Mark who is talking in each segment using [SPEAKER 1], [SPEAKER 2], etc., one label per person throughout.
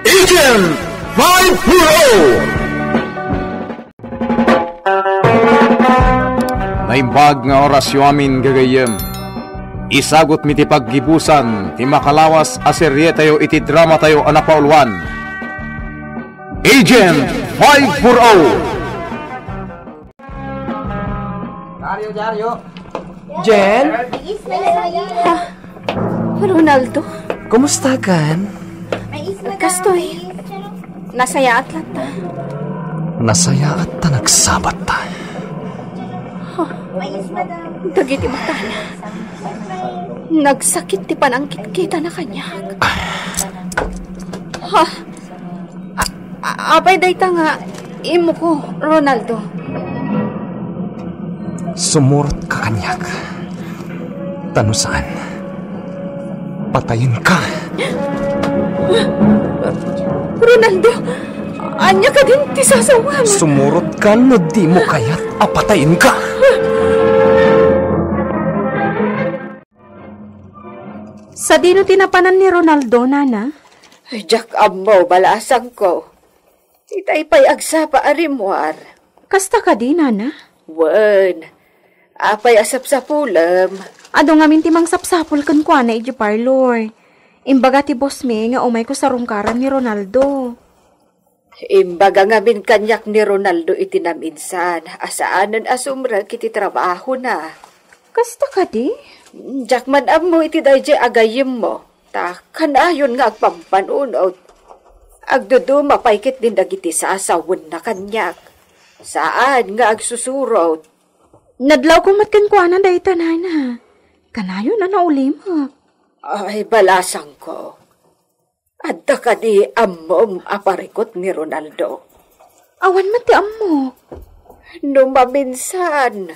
[SPEAKER 1] Agent 540! Naimbag nga orasyo amin gagayem. Isagot mi ti paggibusan, ti makalawas a serye tayo iti drama tayo anapaulwan. Agent 540!
[SPEAKER 2] Dario. Jen?
[SPEAKER 3] Ronaldo,
[SPEAKER 2] Kumusta kan?
[SPEAKER 3] kastoy. Nasaya at lata.
[SPEAKER 2] Nasaya at nagsabat ta.
[SPEAKER 3] Dagiti matana. Nagsakit ti panangkit kita na kanya. Apay dayta nga, imo ko, Ronaldo.
[SPEAKER 2] Sumurot ka kanyak. Tanusaan. Patayin ka.
[SPEAKER 3] Ronaldo, anya ka din ti sasawam.
[SPEAKER 2] Sumurot ka no di mo kaya't apatayin ka.
[SPEAKER 4] Sa dino tinapanan ni Ronaldo, nana?
[SPEAKER 3] Jack mo, balasang ko. Itay pa'y agsapa arimwar.
[SPEAKER 4] Kasta ka di, nana?
[SPEAKER 3] Wen, apay asap sa pulam.
[SPEAKER 4] Ado nga mintimang sapsapol kan kwa na iji parlor. Imbaga ti boss me nga umay ko sa rungkaran ni Ronaldo.
[SPEAKER 3] Imbaga nga min kanyak ni Ronaldo itinaminsan. Asaanan asumra kiti trabaho na.
[SPEAKER 4] Kasta ka di?
[SPEAKER 3] Jack man mo iti dayjay agayim mo. Ta kanayon nga agpampanunod. Agduduma paikit din dagiti sasawon na kanyak. Saan nga agsusurot?
[SPEAKER 4] Nadlaw ko matkan kwa na dayta, nana. Kanayo na nauli mo.
[SPEAKER 3] Ay, balasang ko. Adda ka di amom aparikot ni Ronaldo.
[SPEAKER 4] Awan mati ammo.
[SPEAKER 3] Numaminsan.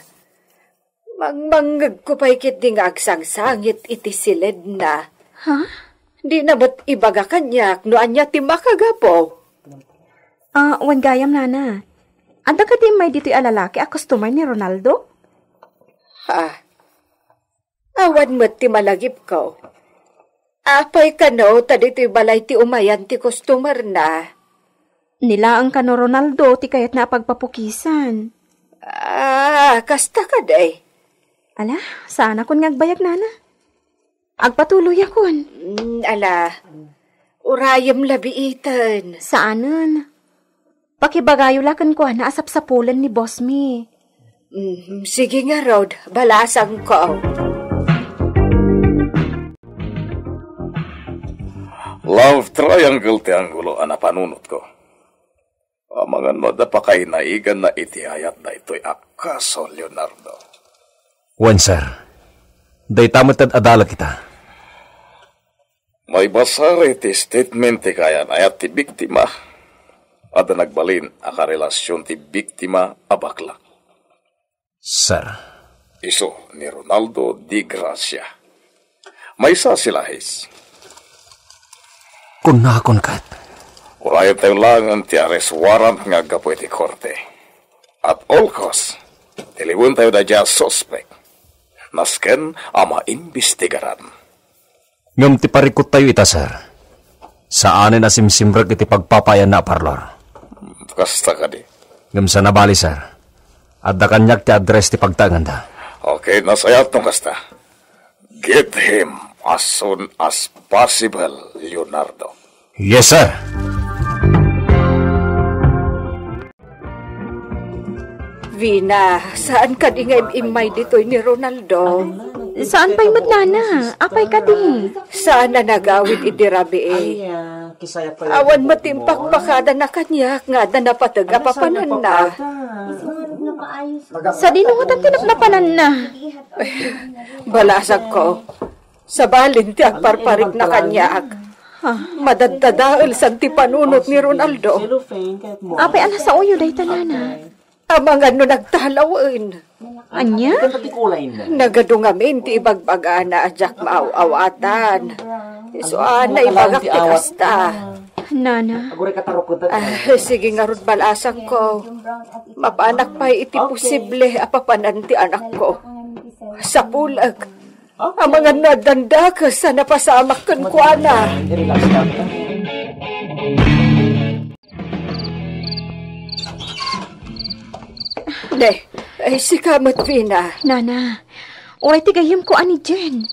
[SPEAKER 3] Mangmangag ko paikit di nga agsangsangit iti silid na.
[SPEAKER 4] Ha?
[SPEAKER 3] Di na ba't ibaga kanyak no anya ti makagapo?
[SPEAKER 4] Wan gayam, nana. Adda ka di may dito'y alalaki a customer ni Ronaldo?
[SPEAKER 3] Ha? Awan mo't ti malagip ko. Apay ka no, tadito'y balay ti umayan ti customer na.
[SPEAKER 4] Nilaang ka no Ronaldo, ti kayat na pagpapukisan.
[SPEAKER 3] Kasta ka day.
[SPEAKER 4] Ala, sana kun ngagbayag, nana. Agpatuloy akon.
[SPEAKER 3] Urayam labiitan.
[SPEAKER 4] Saanan? Pakibagayo lakan ko na asap sa pulan ni boss me.
[SPEAKER 3] Sige nga, Rod. Balasang ko.
[SPEAKER 1] Love triangle ti anggulo ana panunot ko. Amangan mo da pa kay naigan na itihayat na ito'y akaso, Leonardo.
[SPEAKER 2] Wan, sir. Day tamatad adala kita.
[SPEAKER 1] May basari ti statement ti kaya nayat ti biktima. Ada nagbalin akarelasyon ti biktima abakla.
[SPEAKER 2] Sir.
[SPEAKER 1] Iso ni Ronaldo Di Gracia. May isa sila, Hayes.
[SPEAKER 2] Kung nakakon kat.
[SPEAKER 1] Urayan tayo lang ang ti arrest warrant nga gapoy ti korte. At all cost, tiliwan tayo na dya suspect. Nasken ama imbestigaran.
[SPEAKER 2] Ngam ti parikot tayo ita, sir. Saanin na simsimrag iti pagpapayan na parlor.
[SPEAKER 1] Kasta ka di.
[SPEAKER 2] Ngam sa nabali, sir. Adda kanyak ti address ti pagtanganda.
[SPEAKER 1] Okay, nasayat nung kasta. Get him as soon as possible, Leonardo.
[SPEAKER 2] Yes, sir.
[SPEAKER 3] Vina, saan ka di nga imay dito'y ni Ronaldo?
[SPEAKER 4] Saan pa'y nana? Apay ka di?
[SPEAKER 3] Saan na nagawid idirabi eh? Awan matimpakpakada na kanyak nga da napataga papanan na.
[SPEAKER 4] Sa dinuhutan tinapnapanan na.
[SPEAKER 3] Balasag ko. Sa balin ti agparparik na kanyak. Madadadaal san ti panunot ni Ronaldo.
[SPEAKER 4] Apay ala sa uyo day tanana.
[SPEAKER 3] Amang ano nagtalawin.
[SPEAKER 4] Anya?
[SPEAKER 3] Nagadungamin ti ibagbaga na adyak maaw-awatan. So, na ibagak ti kasta.
[SPEAKER 4] Nana.
[SPEAKER 3] Sige nga ron balasang ko. Mapanak pa iti posible apapanan ti anak ko. Sa pulag. Ang mga nadanda ka sa napasamak kan kuana. Ay sikamat, Vina.
[SPEAKER 4] Nana, oray tigayim ko ani Jen.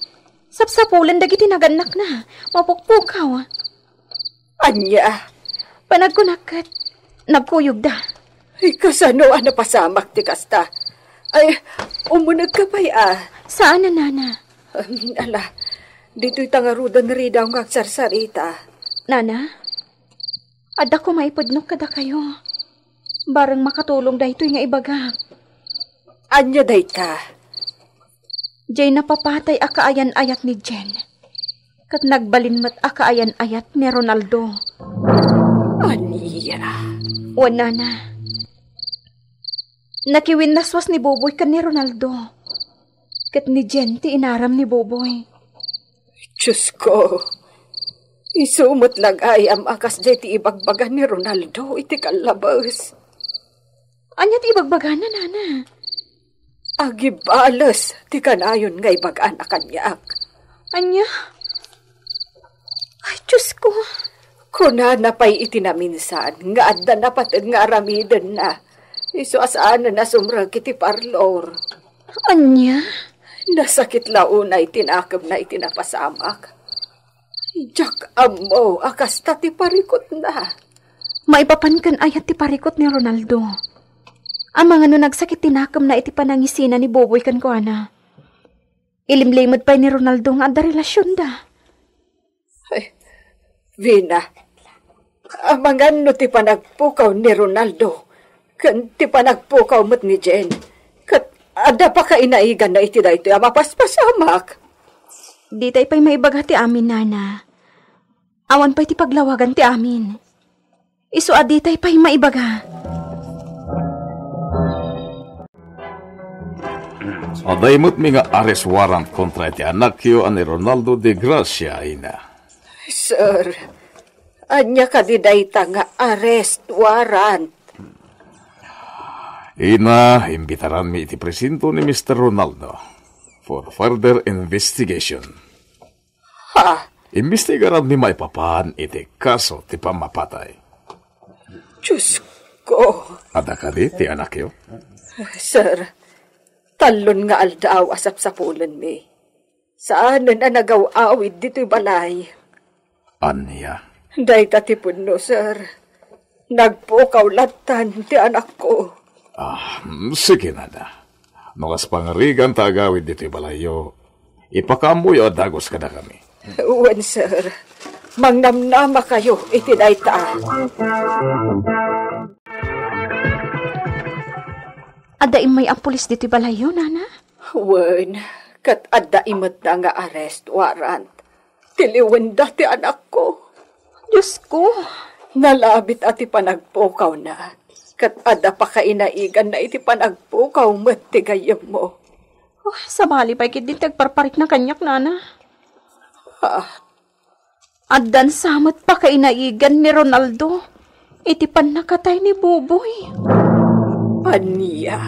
[SPEAKER 4] Sapsapulan dagiti naganak na. Mapukpukaw.
[SPEAKER 3] Anya?
[SPEAKER 4] Panagkunakat. Nagkuyog da.
[SPEAKER 3] Ay kasano ana pasamak ti kasta. Ay, umunag ka pa'y
[SPEAKER 4] Saan na, Nana?
[SPEAKER 3] Ala, dito'y tangarudan rin daw ng agsarsarita.
[SPEAKER 4] Nana, ada ko maipudnok kada kayo. Barang makatulong da ito'y nga ibaga.
[SPEAKER 3] Anya day ka?
[SPEAKER 4] Jay napapatay akaayan-ayat ni Jen. Kat nagbalinmat akaayan-ayat ni Ronaldo.
[SPEAKER 3] Anya?
[SPEAKER 4] O Nana, nakiwin naswas ni Boboy kan ni Ronaldo. Kat ni Jen ti inaram ni Boboy.
[SPEAKER 3] Diyos ko, isumot lang ay akas jay ti ibagbagan ni Ronaldo iti kalabas.
[SPEAKER 4] Anya ti ibagbagan na, Nana?
[SPEAKER 3] Agibalas, ti kanayon nga ibagaan na kanyak.
[SPEAKER 4] Anya? Ay, Diyos ko.
[SPEAKER 3] Kuna na pa'y itinaminsan, nga adda na patid nga aramiden na. Iso asaan na sumrag iti parlor.
[SPEAKER 4] Anya?
[SPEAKER 3] Nasakit launay tinakam na itinapasamak. Jack amo, akas ta ti parikot na.
[SPEAKER 4] Maipapan kan ayat ti parikot ni Ronaldo. Ang mga nagsakit tinakam na iti panangisina ni Boboy kan ko, ana. Ilimlimod pa ni Ronaldo nga ada relasyon da.
[SPEAKER 3] Ay, Vina, amangan no ti panagpukaw ni Ronaldo, kan ti panagpukaw mo't ni Jen, kat ada pa kainaigan na iti da ito mapaspasamak.
[SPEAKER 4] Di tayo pa'y maibaga ti amin, Nana. Awan pa'y ti paglawagan ti amin. Iso adi tayo pa'y maibaga.
[SPEAKER 1] Adaymot mi nga arrest warrant kontra iti anak yo ani Ronaldo de Gracia, ina.
[SPEAKER 3] Sir, anya ka di dayta nga arrest warrant.
[SPEAKER 1] Ina, imbitaran mi iti presinto ni Mr. Ronaldo for further investigation.
[SPEAKER 3] Ha?
[SPEAKER 1] Imbestigaran mi maipapan iti kaso ti pamapatay.
[SPEAKER 3] Diyos ko.
[SPEAKER 1] Ada ka di ti anak yo?
[SPEAKER 3] Sir, talon nga aldaw asap-sapulan mi. Saan na nagaw-awid dito'y balay?
[SPEAKER 1] Anya?
[SPEAKER 3] Dayta ti puno, sir. Nagpukaw latan ti anak ko.
[SPEAKER 1] Sige na na. Nukas pangarigan tagawid dito'y balayo. Ipakamuyo at dagos ka na kami.
[SPEAKER 3] Uwan, sir. Mangnamnama kayo iti dayta.
[SPEAKER 4] Adaim may ang pulis dito'y balayo, Nana?
[SPEAKER 3] Uwan, kat adda imot na nga arrest warrant. Tiliwan dati anak ko.
[SPEAKER 4] Diyos ko.
[SPEAKER 3] Nalabit ati panagpukaw na. Kat adda pa kainaigan na iti panagpukaw mo't tigayam mo.
[SPEAKER 4] Oh, sabali pa'y kit din tagparparik na kanyak, Nana. Addan samot pa kainaigan ni Ronaldo. Iti pan nakatay ni Boboy.
[SPEAKER 3] Anya?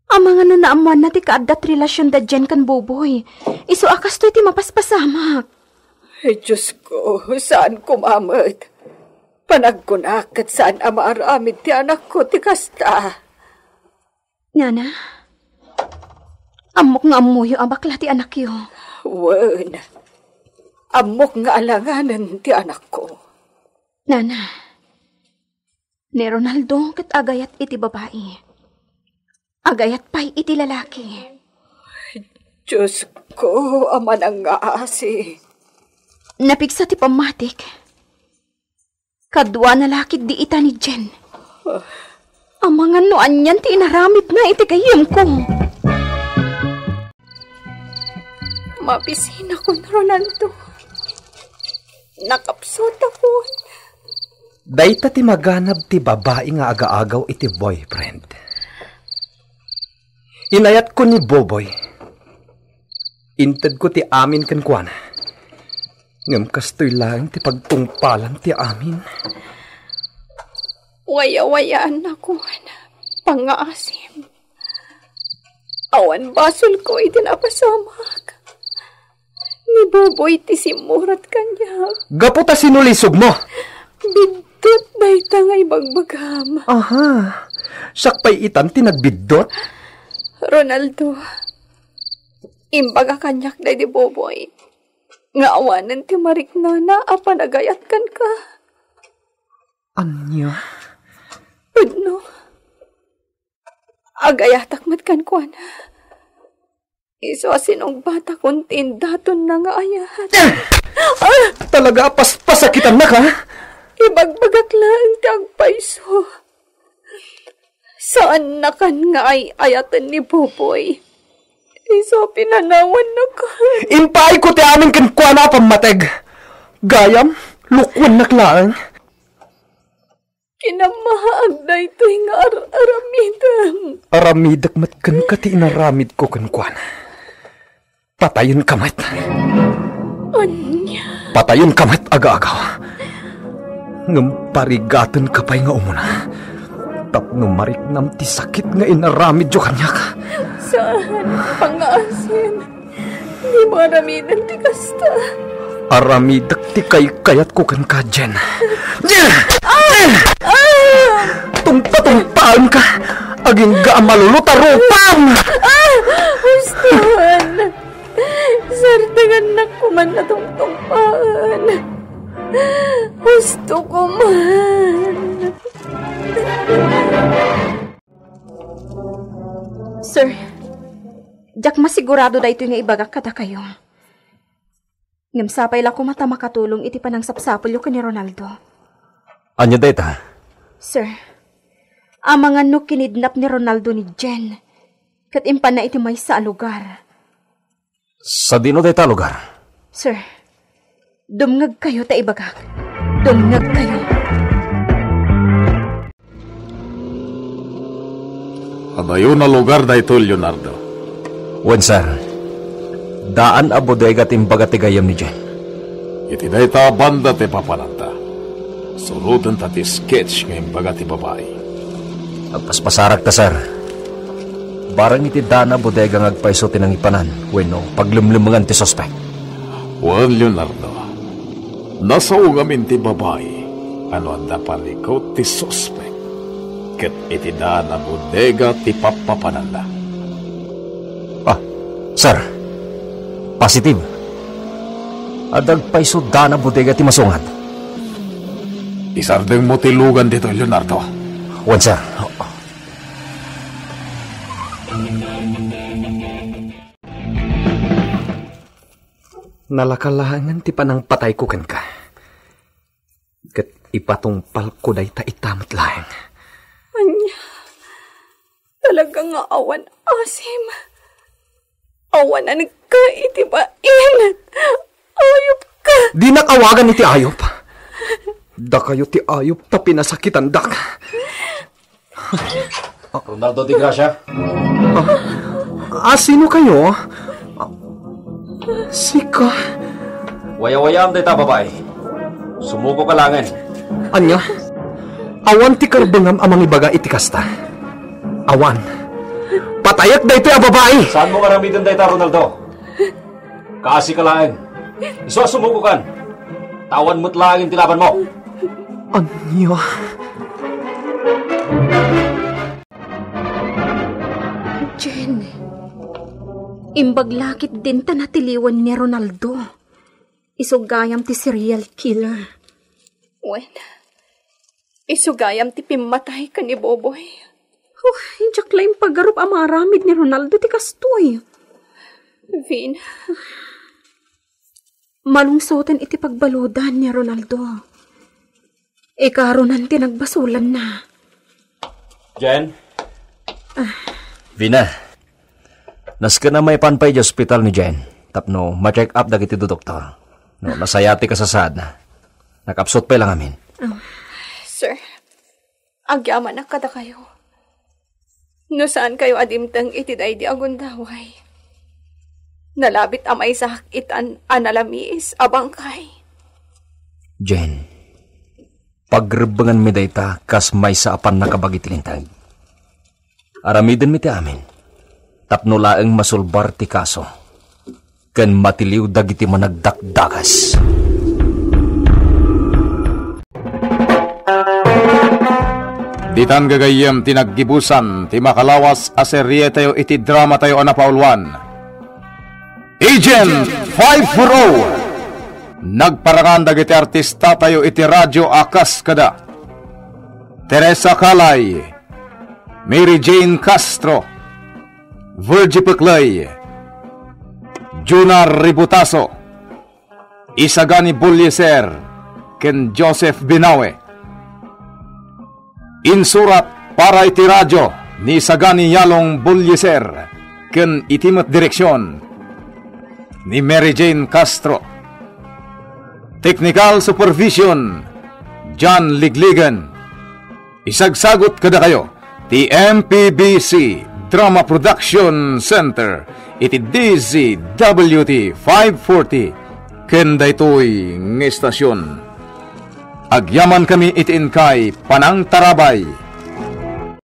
[SPEAKER 4] Amang ano na amuan na ti kaadat relasyon da dyan kan Boboy. Iso akas to iti mapaspasamak.
[SPEAKER 3] Ay, Diyos ko, saan kumamot? Panagkunakat saan amaaramid ti anak ko ti kasta.
[SPEAKER 4] Nana, amok nga amuyo abakla ti anak yo.
[SPEAKER 3] Wen, amok nga alanganan ti anak ko.
[SPEAKER 4] Nana, ni Ronaldo kat agayat iti babae. Agayat pa'y iti lalaki.
[SPEAKER 3] Diyos ko, aman ang ngaasi.
[SPEAKER 4] Napigsa ti pamatik. Kadwa na lakit di ita ni Jen. Amangan no anyan ti inaramid na iti kayem ko.
[SPEAKER 3] Mapisin ako ni Ronaldo. Nakapsot ako.
[SPEAKER 5] Dayta ti maganab ti babae nga aga-agaw iti boyfriend. Inayat ko ni Boboy. Inted ko ti amin kan kuana. Ngam kastoy lang ti pagtungpalan ti amin.
[SPEAKER 3] Waya-wayaan ako na pangaasim. Awan basol ko itinapasamak. Ni Boboy ti simurat kanya.
[SPEAKER 5] Gaputa sinulisog mo.
[SPEAKER 3] Bidot day tangay bagbagam.
[SPEAKER 5] Aha. Sakpay itan tinagbidot.
[SPEAKER 3] Ronaldo, imbaga kanyak day di Boboy. Nga awanan ti mariknana apa nagayatkan ka.
[SPEAKER 5] Anya?
[SPEAKER 3] Udno. Agayatak matkan ko na. Iso asinong bata kong tindaton na nga ayat.
[SPEAKER 5] Talaga pasakitan na ka?
[SPEAKER 3] Ibagbagak lang ti agpaiso. Saan na kan nga ay ayatan ni Boboy? Iso pinanawan na ka.
[SPEAKER 5] Impay ko ti amin kan kwa na pamateg. Gayam, lukwan na klaan.
[SPEAKER 3] Kinamahaag na ito'y nga aramidam.
[SPEAKER 5] Aramidak matkan ka ti inaramid ko kan kwa na. Patayon kamat.
[SPEAKER 3] Anya?
[SPEAKER 5] Patayon kamat aga-agaw. Ngam parigatan ka pa'y nga umuna. Tapno mariknam ti sakit nga inaramid jo kanyak.
[SPEAKER 3] Saan pangasin? Di mo aramidan ti kasta.
[SPEAKER 5] Aramidak ti kayat ko kan ka, Jen. Tumpa-tumpaan ka. Aging gaamalulutarupam.
[SPEAKER 3] Gustuhan. Sardangan na kuman na tungtumpaan. Gusto ko man.
[SPEAKER 4] Sir, jak masigurado da ito nga ibagak kada kayo. Ngamsapay la ko mata makatulong iti panang sapsapol yung ni Ronaldo.
[SPEAKER 2] Anya data?
[SPEAKER 4] Sir, amangan no kinidnap ni Ronaldo ni Jen. Kat impan na iti may sa lugar.
[SPEAKER 2] Sa dino data lugar?
[SPEAKER 4] Sir, dumngag kayo ta ibagak. Dumngag kayo.
[SPEAKER 1] Adayo na lugar da ito, Leonardo.
[SPEAKER 2] Wen, sir. Daan a bodega timbaga ti gayam ni Jen.
[SPEAKER 1] Iti day ta banda ti papananta. Surutan ta ti sketch ng imbaga ti babae.
[SPEAKER 2] Agpaspasarak ta, sir. Barang iti dana bodega ngagpaiso ti nang ipanan. Bueno, paglumlumangan ti sospek.
[SPEAKER 1] Juan Leonardo, nasaugamin ti babae. Ano ang dapalikot ti sospek. Ket iti dana bodega ti papapananda.
[SPEAKER 2] Ah, sir. Positive. Adag paiso dana bodega ti masungat.
[SPEAKER 1] Isardeng mo ti lugan dito, Leonardo.
[SPEAKER 2] Wen, sir.
[SPEAKER 5] Nalakalangan ti panang patay ko kan ka. Kat ipatungpal ko day ta itamat lahing.
[SPEAKER 3] Anya, talaga nga awan asim. Awan na ka iti bain. Ayop ka.
[SPEAKER 5] Di nakawagan iti ayop. Da kayo ti ayop ta pinasakitan dak.
[SPEAKER 2] Ronaldo di Gracia?
[SPEAKER 5] Sino kayo? Sika.
[SPEAKER 2] Waya-wayam data babae. Sumuko ka langan.
[SPEAKER 5] Anya? Awan ti karbangam amang ibaga iti kasta. Awan. Patayak da ito yung babae.
[SPEAKER 2] Saan mo karamitan data, Ronaldo? Kaasi ka langan. Iso sumuko kan. Tawan mo't langin tilaban mo.
[SPEAKER 5] Anya?
[SPEAKER 4] Jen, imbaglakit din ta natiliwan ni Ronaldo. Isugayam ti serial killer.
[SPEAKER 3] Wen, isugayam ti pimatay ka ni Boboy.
[SPEAKER 4] Injak lang paggarup ang maramid ni Ronaldo ti kastoy.
[SPEAKER 3] Vin,
[SPEAKER 4] malungsotan iti pagbaludan ni Ronaldo. Ikaronan ti nagbasulan na.
[SPEAKER 2] Jen? Vina, naska na may panpay di hospital ni Jen. Tapno, ma-check up dagiti do doktor. No, nasayati ka sa sad na. Nakapsot pa lang amin.
[SPEAKER 3] sir, agyaman na kada kayo. No saan kayo adimtang itiday di agundaway. Nalabit amay sa hakitan analamis abangkay.
[SPEAKER 2] Jen, pagrebangan mi dayta kas may sa apan nakabagitilintag. Aramiden mi ti amin. Tapno laeng masulbar ti kaso. ken matiliw dagiti managdakdakas.
[SPEAKER 1] Ditan gagayem tinaggibusan ti makalawas a serye tayo iti drama tayo anapaulwan. Agent 540! Nagparangan dagiti artista tayo iti radyo akas kada. Teresa Calay, Mary Jane Castro, Virgie Peclay, Junar Ributaso, Isagani Bulyeser, ken Joseph Binawe. Insurat para iti radyo ni Isagani Yalong Bulyeser, ken itimat direksyon ni Mary Jane Castro. Technical supervision John Ligligan. Isagsagot kada kayo ti MPBC Drama Production Center iti DZWT 540 ken daytoy ng estasyon. Agyaman kami iti inkay panang tarabay